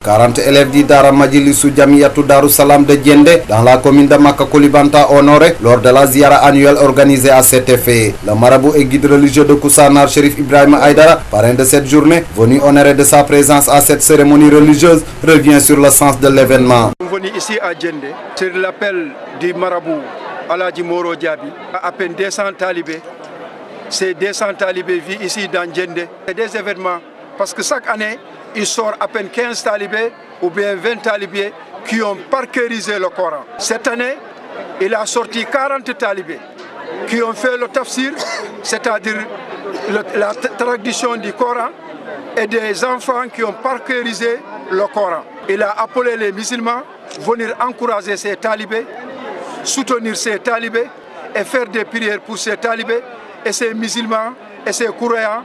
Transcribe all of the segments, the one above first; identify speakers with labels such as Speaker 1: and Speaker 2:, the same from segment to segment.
Speaker 1: 40 élèves du Dara Majlisou Jamiatou Darou Salam de Djendé dans la commune de Maka Koulibantang honoré lors de la ziara annuelle organisée à cet effet. Le marabout et guide religieux de Koussanar, Chérif Ibrahima Aïdara, parrain de cette journée, venu honorer de sa présence à cette cérémonie religieuse, revient sur le sens de l'événement.
Speaker 2: Nous venons ici à Djendé sur l'appel du marabout Aladji Moro Diaby, à peine 200 talibés. Ces 200 talibés vivent ici dans Djendé. C'est des événements parce que chaque année, il sort à peine 15 talibés ou bien 20 talibés qui ont parcourisé le Coran. Cette année, il a sorti 40 talibés qui ont fait le tafsir, c'est-à-dire la traduction du Coran, et des enfants qui ont parcourisé le Coran. Il a appelé les musulmans à venir encourager ces talibés, soutenir ces talibés et faire des prières pour ces talibés. Et ces musulmans et ces croyants,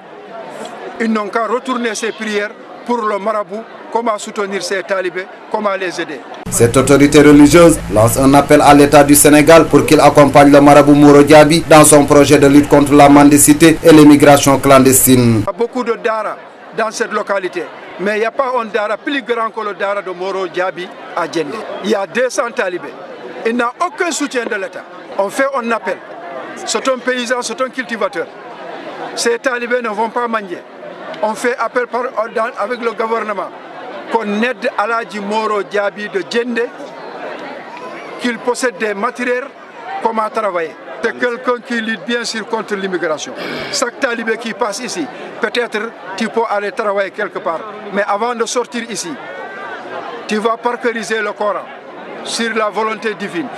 Speaker 2: ils n'ont qu'à retourner ces prières pour le marabout, comment soutenir ces talibés, comment les aider.
Speaker 1: Cette autorité religieuse lance un appel à l'État du Sénégal pour qu'il accompagne le marabout Moro Diaby dans son projet de lutte contre la mendicité et l'immigration clandestine.
Speaker 2: Il y a beaucoup de Dara dans cette localité, mais il n'y a pas un Dara plus grand que le Dara de Moro Diaby à Djendé. Il y a 200 talibés. Il n'a aucun soutien de l'État. On fait un appel. C'est un paysan, c'est un cultivateur. Ces talibés ne vont pas manger. On fait appel avec le gouvernement qu'on aide Aladji Moro Diaby de Djendé, qu'il possède des matériels, comment travailler. C'est quelqu'un qui lutte bien sûr contre l'immigration. Chaque talibé qui passe ici, peut-être tu peux aller travailler quelque part. Mais avant de sortir ici, tu vas parcouriser le Coran sur la volonté divine.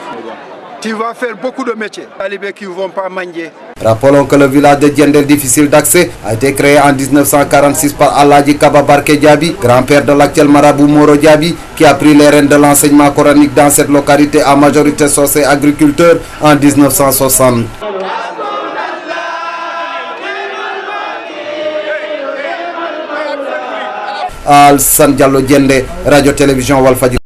Speaker 2: Tu vas faire beaucoup de métiers. Les talibés qui ne vont pas manger.
Speaker 1: Rappelons que le village de Djendé, difficile d'accès, a été créé en 1946 par Aladji Kaba Barké Diaby, grand-père de l'actuel marabout Moro Diaby, qui a pris les rênes de l'enseignement coranique dans cette localité à majorité sourcée agriculteur en 1960. Alassane Diallo Djendé, Radio-Télévision Walfadjri.